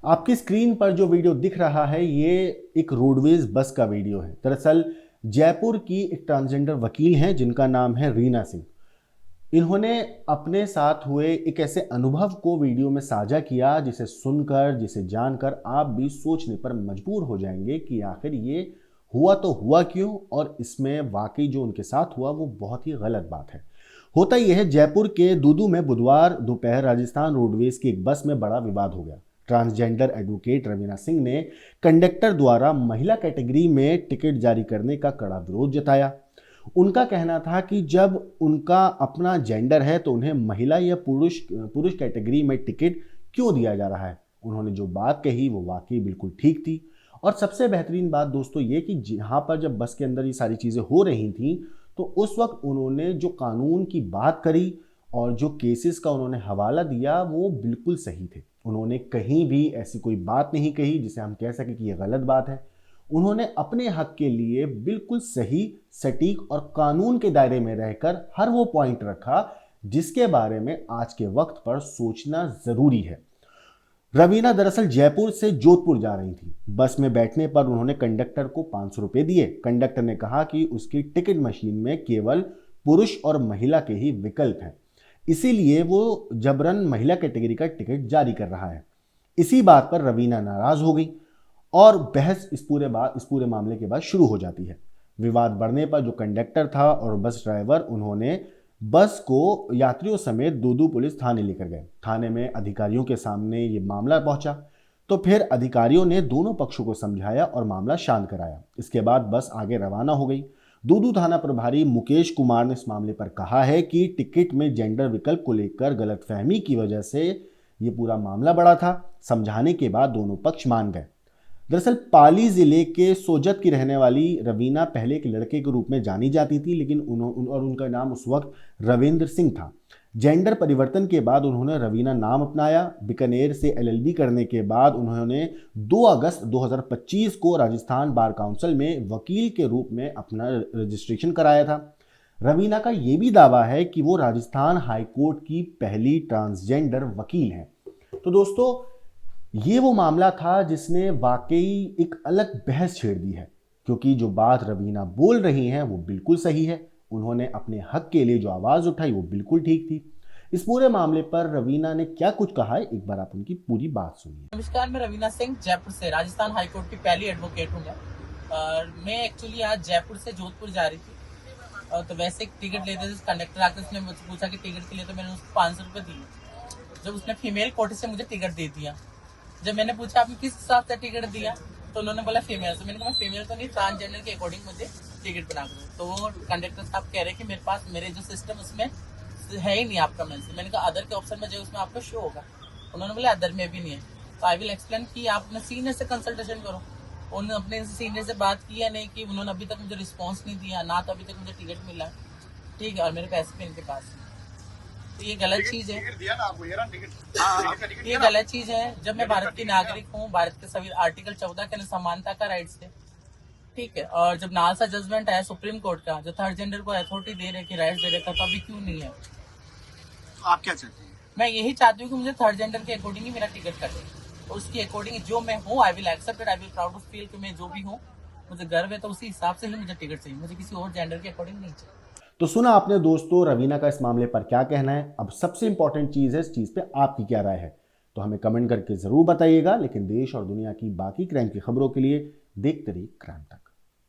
आपकी स्क्रीन पर जो वीडियो दिख रहा है ये एक रोडवेज बस का वीडियो है। दरअसल जयपुर की एक ट्रांसजेंडर वकील हैं जिनका नाम है रीना सिंह। इन्होंने अपने साथ हुए एक ऐसे अनुभव को वीडियो में साझा किया जिसे सुनकर, जिसे जानकर आप भी सोचने पर मजबूर हो जाएंगे कि आखिर ये हुआ तो हुआ क्यों, और इसमें वाकई जो उनके साथ हुआ वो बहुत ही गलत बात है। होता यह है, जयपुर के दूदू में बुधवार दोपहर राजस्थान रोडवेज की एक बस में बड़ा विवाद हो गया। ट्रांसजेंडर एडवोकेट रवीना सिंह ने कंडक्टर द्वारा महिला कैटेगरी में टिकट जारी करने का कड़ा विरोध जताया। उनका कहना था कि जब उनका अपना जेंडर है तो उन्हें महिला या पुरुष पुरुष कैटेगरी में टिकट क्यों दिया जा रहा है। उन्होंने जो बात कही वो वाकई बिल्कुल ठीक थी। और सबसे बेहतरीन बात दोस्तों ये कि जहाँ पर जब बस के अंदर ये सारी चीज़ें हो रही थी तो उस वक्त उन्होंने जो कानून की बात करी और जो केसेस का उन्होंने हवाला दिया वो बिल्कुल सही थे। उन्होंने कहीं भी ऐसी कोई बात नहीं कही जिसे हम कह सकें कि ये गलत बात है। उन्होंने अपने हक के लिए बिल्कुल सही, सटीक और कानून के दायरे में रहकर हर वो पॉइंट रखा जिसके बारे में आज के वक्त पर सोचना जरूरी है। रवीना दरअसल जयपुर से जोधपुर जा रही थी। बस में बैठने पर उन्होंने कंडक्टर को 500 रुपये दिए। कंडक्टर ने कहा कि उसकी टिकट मशीन में केवल पुरुष और महिला के ही विकल्प हैं, इसीलिए वो जबरन महिला कैटेगरी का टिकट जारी कर रहा है। इसी बात पर रवीना नाराज हो गई और बहस इस पूरे मामले के बाद शुरू हो जाती है। विवाद बढ़ने पर जो कंडक्टर था और बस ड्राइवर, उन्होंने बस को यात्रियों समेत दूदू पुलिस थाने लेकर गए। थाने में अधिकारियों के सामने ये मामला पहुंचा तो फिर अधिकारियों ने दोनों पक्षों को समझाया और मामला शांत कराया। इसके बाद बस आगे रवाना हो गई। दूदू थाना प्रभारी मुकेश कुमार ने इस मामले पर कहा है कि टिकट में जेंडर विकल्प को लेकर गलतफहमी की वजह से ये पूरा मामला बढ़ा था। समझाने के बाद दोनों पक्ष मान गए। दरअसल पाली जिले के सोजत की रहने वाली रवीना पहले एक लड़के के रूप में जानी जाती थी, लेकिन उनका नाम उस वक्त रविंद्र सिंह था। जेंडर परिवर्तन के बाद उन्होंने रवीना नाम अपनाया। बीकानेर से एलएलबी करने के बाद उन्होंने 2 अगस्त 2025 को राजस्थान बार काउंसिल में वकील के रूप में अपना रजिस्ट्रेशन कराया था। रवीना का ये भी दावा है कि वो राजस्थान हाईकोर्ट की पहली ट्रांसजेंडर वकील हैं। तो दोस्तों, ये वो मामला था जिसने वाकई एक अलग बहस छेड़ दी है, क्योंकि जो बात रवीना बोल रही हैं वो बिल्कुल सही है। उन्होंने अपने हक के लिए जो आवाज़ उठाई वो बिल्कुल ठीक थी। इस पूरे मामले पर रवीना ने क्या कुछ कहा है, एक बार आप उनकी पूरी बात सुनिए। नमस्कार, मैं रवीना सिंह जयपुर से राजस्थान हाईकोर्ट की पहली एडवोकेट हूँ। मैं एक्चुअली आज जयपुर से जोधपुर जा रही थी तो वैसे टिकट लेते थे। कंडक्टर आकर उसने मुझसे पूछा कि टिकट के लिए, तो मैंने उसको 500 रुपये दिए। जब उसने फीमेल कोटे से मुझे टिकट दे दिया, जब मैंने पूछा आपने किस हिसाब से टिकट दिया तो उन्होंने बोला फीमेल। तो मैंने कहा फीमेल तो नहीं, ट्रांसजेंडर के अकॉर्डिंग मुझे टिकट बना दो। तो वो कंडक्टर साहब कह रहे कि मेरे पास मेरे जो सिस्टम उसमें है ही नहीं आपका मेंशन। मैंने कहा अदर के ऑप्शन में जो उसमें आपको शो होगा। उन्होंने बोला अदर में भी नहीं है। तो आई विल एक्सप्लेन कि आप अपने सीनियर से कंसल्टेशन करो। उन्होंने अपने सीनियर से बात की या नहीं की, उन्होंने अभी तक मुझे रिस्पॉन्स नहीं दिया, ना तो अभी तक मुझे टिकट मिला। ठीक है, और मेरे पैसे भी इनके पास है। तो ये गलत चीज है, ये गलत चीज है। जब मैं भारत की नागरिक हूँ, भारत के सभी आर्टिकल 14 के समानता का राइट्स है, ठीक है। और जब नालसा जजमेंट है सुप्रीम कोर्ट का, जो थर्ड जेंडर को अथॉरिटी दे रहे कि राइट्स दे रखा, तो अभी क्यों नहीं है? आप क्या चाहते हैं? मैं यही चाहती हूँ कि मुझे थर्ड जेंडर के अकॉर्डिंग ही मेरा टिकट कटे, तो उसके अकॉर्डिंग जो मैं हूँ I will accept it, I will proud to feel कि मैं जो भी हूँ मुझे गर्व है, तो उसी हिसाब से ही मुझे टिकट चाहिए, मुझे किसी और जेंडर के अकॉर्डिंग नहीं चाहिए। तो सुना आपने दोस्तों रवीना का इस मामले पर क्या कहना है। अब सबसे इंपॉर्टेंट चीज़ है, इस चीज़ पे आपकी क्या राय है, तो हमें कमेंट करके ज़रूर बताइएगा। लेकिन देश और दुनिया की बाकी क्राइम की खबरों के लिए देखते रहिए क्राइम तक।